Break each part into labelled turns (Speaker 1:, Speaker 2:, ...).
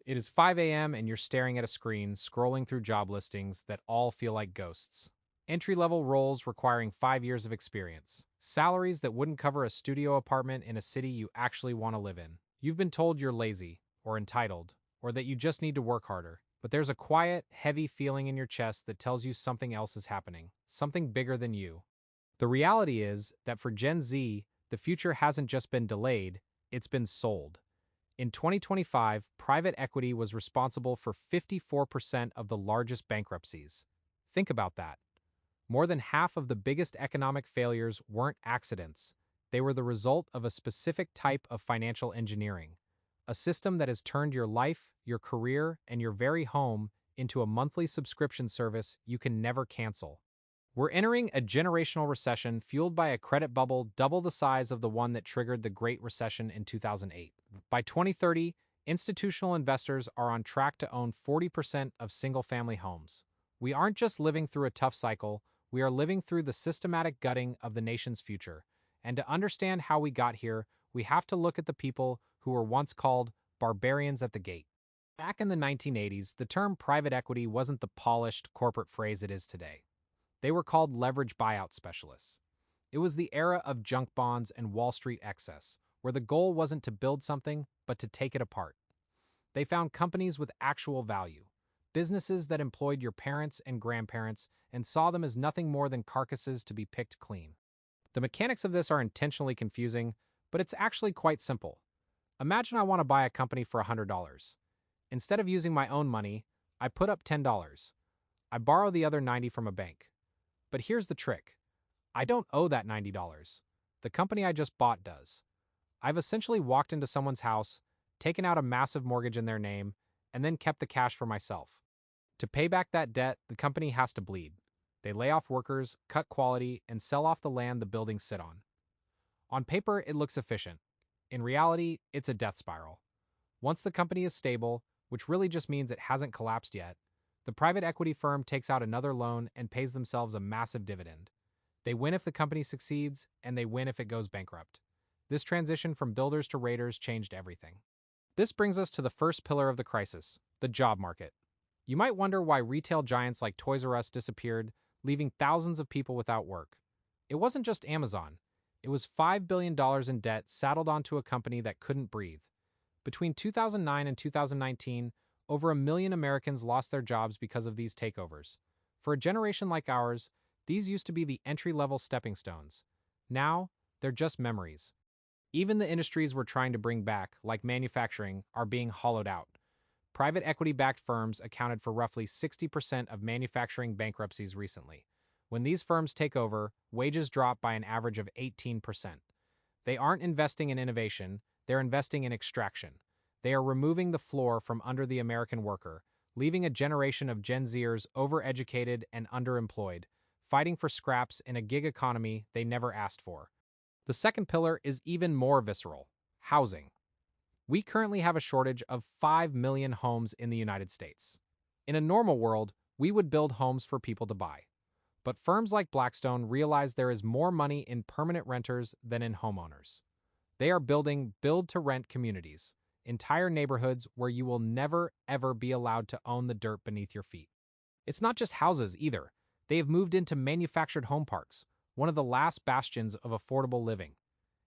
Speaker 1: It is 5 a.m. and you're staring at a screen, scrolling through job listings that all feel like ghosts. Entry-level roles requiring 5 years of experience. Salaries that wouldn't cover a studio apartment in a city you actually want to live in. You've been told you're lazy, or entitled, or that you just need to work harder. But there's a quiet, heavy feeling in your chest that tells you something else is happening. Something bigger than you. The reality is that for Gen Z, the future hasn't just been delayed, it's been sold. In 2025, private equity was responsible for 54% of the largest bankruptcies. Think about that. More than half of the biggest economic failures weren't accidents. They were the result of a specific type of financial engineering. A system that has turned your life, your career, and your very home into a monthly subscription service you can never cancel. We're entering a generational recession fueled by a credit bubble double the size of the one that triggered the Great Recession in 2008. By 2030, institutional investors are on track to own 40% of single-family homes. We aren't just living through a tough cycle, we are living through the systematic gutting of the nation's future. And to understand how we got here, we have to look at the people who were once called barbarians at the gate. Back in the 1980s, the term private equity wasn't the polished corporate phrase it is today. They were called leverage buyout specialists. It was the era of junk bonds and Wall Street excess, where the goal wasn't to build something, but to take it apart. They found companies with actual value, businesses that employed your parents and grandparents and saw them as nothing more than carcasses to be picked clean. The mechanics of this are intentionally confusing, but it's actually quite simple. Imagine I want to buy a company for $100. Instead of using my own money, I put up $10. I borrow the other $90 from a bank. But here's the trick. I don't owe that $90. The company I just bought does. I've essentially walked into someone's house, taken out a massive mortgage in their name, and then kept the cash for myself. To pay back that debt, the company has to bleed. They lay off workers, cut quality, and sell off the land the buildings sit on. On paper, it looks efficient. In reality, it's a death spiral. Once the company is stable, which really just means it hasn't collapsed yet, the private equity firm takes out another loan and pays themselves a massive dividend. They win if the company succeeds, and they win if it goes bankrupt. This transition from builders to raiders changed everything. This brings us to the first pillar of the crisis, the job market. You might wonder why retail giants like Toys R Us disappeared, leaving thousands of people without work. It wasn't just Amazon. It was $5 billion in debt saddled onto a company that couldn't breathe. Between 2009 and 2019, over 1 million Americans lost their jobs because of these takeovers. For a generation like ours, these used to be the entry-level stepping stones. Now, they're just memories. Even the industries we're trying to bring back, like manufacturing, are being hollowed out. Private equity-backed firms accounted for roughly 60% of manufacturing bankruptcies recently. When these firms take over, wages drop by an average of 18%. They aren't investing in innovation, they're investing in extraction. They are removing the floor from under the American worker, leaving a generation of Gen Zers overeducated and underemployed, fighting for scraps in a gig economy they never asked for. The second pillar is even more visceral: housing. We currently have a shortage of 5 million homes in the United States. In a normal world, we would build homes for people to buy. But firms like Blackstone realize there is more money in permanent renters than in homeowners. They are building build-to-rent communities, entire neighborhoods where you will never, ever be allowed to own the dirt beneath your feet. It's not just houses either. They have moved into manufactured home parks, one of the last bastions of affordable living.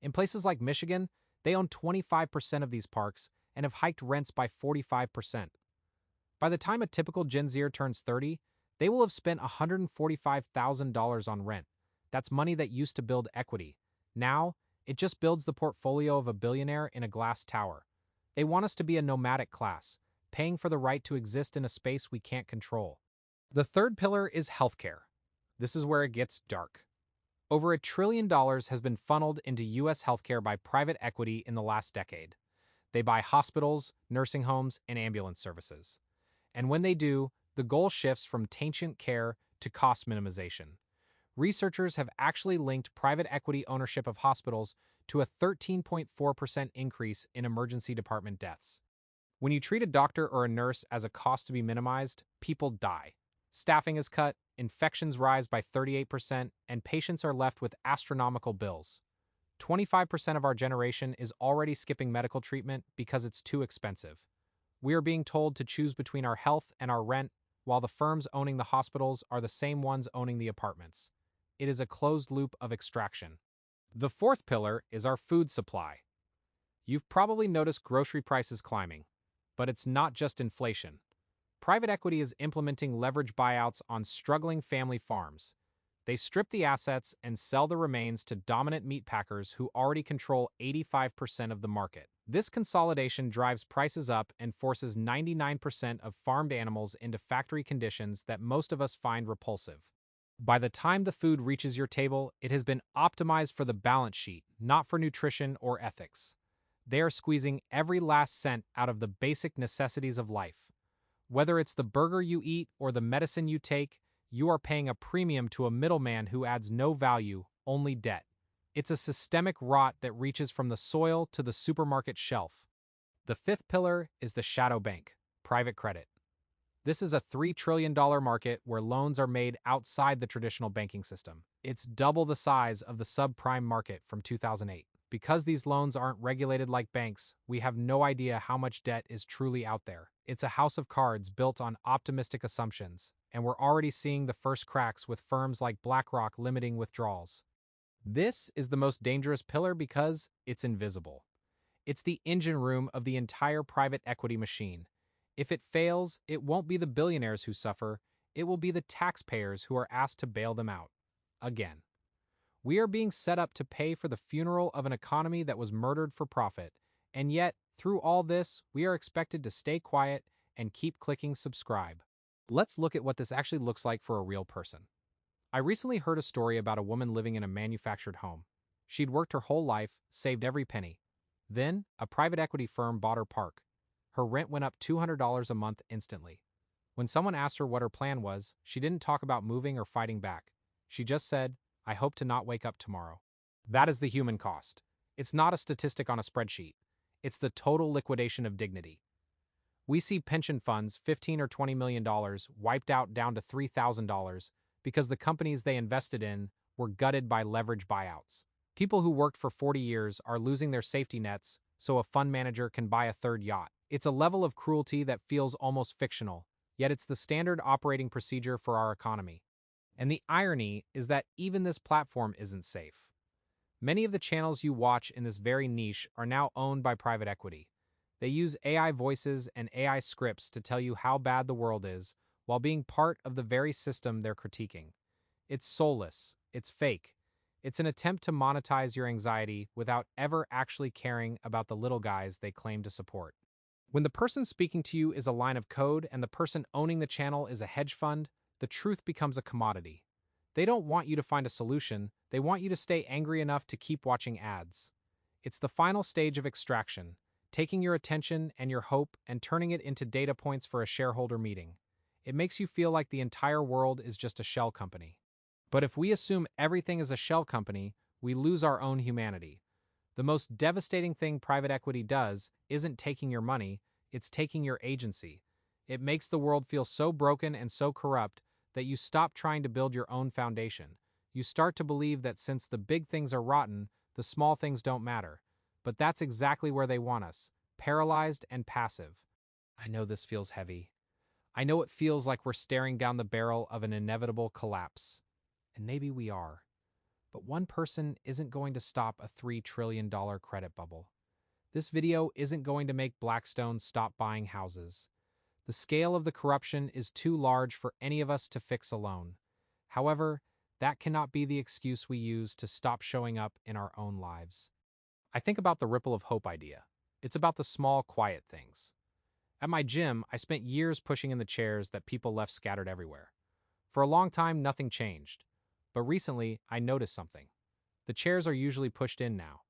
Speaker 1: In places like Michigan, they own 25% of these parks and have hiked rents by 45%. By the time a typical Gen Zer turns 30, they will have spent $145,000 on rent. That's money that used to build equity. Now, it just builds the portfolio of a billionaire in a glass tower. They want us to be a nomadic class, paying for the right to exist in a space we can't control. The third pillar is healthcare. This is where it gets dark. Over $1 trillion has been funneled into U.S. healthcare by private equity in the last decade. They buy hospitals, nursing homes, and ambulance services. And when they do, the goal shifts from patient care to cost minimization. Researchers have actually linked private equity ownership of hospitals to a 13.4% increase in emergency department deaths. When you treat a doctor or a nurse as a cost to be minimized, people die. Staffing is cut, infections rise by 38%, and patients are left with astronomical bills. 25% of our generation is already skipping medical treatment because it's too expensive. We are being told to choose between our health and our rent, while the firms owning the hospitals are the same ones owning the apartments. It is a closed loop of extraction. The fourth pillar is our food supply. You've probably noticed grocery prices climbing, but it's not just inflation. Private equity is implementing leverage buyouts on struggling family farms. They strip the assets and sell the remains to dominant meat packers who already control 85% of the market. This consolidation drives prices up and forces 99% of farmed animals into factory conditions that most of us find repulsive. By the time the food reaches your table, it has been optimized for the balance sheet, not for nutrition or ethics. They are squeezing every last cent out of the basic necessities of life. Whether it's the burger you eat or the medicine you take, you are paying a premium to a middleman who adds no value, only debt. It's a systemic rot that reaches from the soil to the supermarket shelf. The fifth pillar is the shadow bank, private credit. This is a $3 trillion market where loans are made outside the traditional banking system. It's double the size of the subprime market from 2008. Because these loans aren't regulated like banks, we have no idea how much debt is truly out there. It's a house of cards built on optimistic assumptions, and we're already seeing the first cracks with firms like BlackRock limiting withdrawals. This is the most dangerous pillar because it's invisible. It's the engine room of the entire private equity machine. If it fails, it won't be the billionaires who suffer, it will be the taxpayers who are asked to bail them out. Again. We are being set up to pay for the funeral of an economy that was murdered for profit, and yet, through all this, we are expected to stay quiet and keep clicking subscribe. Let's look at what this actually looks like for a real person. I recently heard a story about a woman living in a manufactured home. She'd worked her whole life, saved every penny. Then, a private equity firm bought her park. Her rent went up $200 a month instantly. When someone asked her what her plan was, she didn't talk about moving or fighting back. She just said, "I hope to not wake up tomorrow." That is the human cost. It's not a statistic on a spreadsheet. It's the total liquidation of dignity. We see pension funds, $15 or $20 million, wiped out down to $3,000 because the companies they invested in were gutted by leverage buyouts. People who worked for 40 years are losing their safety nets so a fund manager can buy a third yacht. It's a level of cruelty that feels almost fictional, yet it's the standard operating procedure for our economy. And the irony is that even this platform isn't safe. Many of the channels you watch in this very niche are now owned by private equity. They use AI voices and AI scripts to tell you how bad the world is, while being part of the very system they're critiquing. It's soulless, it's fake. It's an attempt to monetize your anxiety without ever actually caring about the little guys they claim to support. When the person speaking to you is a line of code and the person owning the channel is a hedge fund, the truth becomes a commodity. They don't want you to find a solution, they want you to stay angry enough to keep watching ads. It's the final stage of extraction, taking your attention and your hope and turning it into data points for a shareholder meeting. It makes you feel like the entire world is just a shell company. But if we assume everything is a shell company, we lose our own humanity. The most devastating thing private equity does isn't taking your money, it's taking your agency. It makes the world feel so broken and so corrupt that you stop trying to build your own foundation. You start to believe that since the big things are rotten, the small things don't matter. But that's exactly where they want us, paralyzed and passive. I know this feels heavy. I know it feels like we're staring down the barrel of an inevitable collapse. And maybe we are. But one person isn't going to stop a $3 trillion credit bubble. This video isn't going to make Blackstone stop buying houses. The scale of the corruption is too large for any of us to fix alone. However, that cannot be the excuse we use to stop showing up in our own lives. I think about the ripple of hope idea. It's about the small, quiet things. At my gym, I spent years pushing in the chairs that people left scattered everywhere. For a long time, nothing changed. But recently, I noticed something. The chairs are usually pushed in now.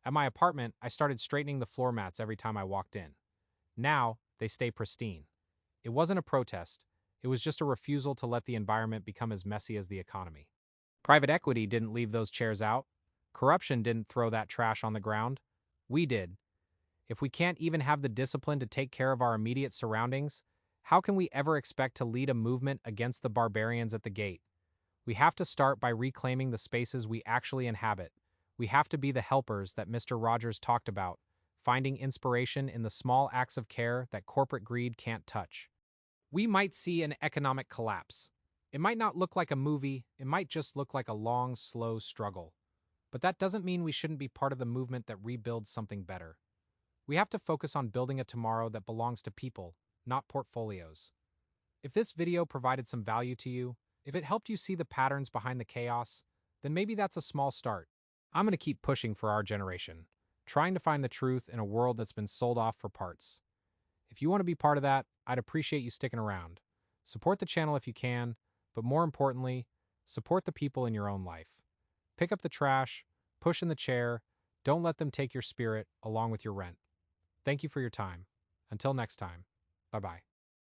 Speaker 1: At my apartment, I started straightening the floor mats every time I walked in. Now, they stay pristine. It wasn't a protest. It was just a refusal to let the environment become as messy as the economy. Private equity didn't leave those chairs out. Corruption didn't throw that trash on the ground. We did. If we can't even have the discipline to take care of our immediate surroundings, how can we ever expect to lead a movement against the barbarians at the gate? We have to start by reclaiming the spaces we actually inhabit. We have to be the helpers that Mr. Rogers talked about, finding inspiration in the small acts of care that corporate greed can't touch. We might see an economic collapse. It might not look like a movie, it might just look like a long, slow struggle. But that doesn't mean we shouldn't be part of the movement that rebuilds something better. We have to focus on building a tomorrow that belongs to people, not portfolios. If this video provided some value to you, if it helped you see the patterns behind the chaos, then maybe that's a small start. I'm going to keep pushing for our generation, trying to find the truth in a world that's been sold off for parts. If you want to be part of that, I'd appreciate you sticking around. Support the channel if you can, but more importantly, support the people in your own life. Pick up the trash, push in the chair, don't let them take your spirit along with your rent. Thank you for your time. Until next time, bye-bye.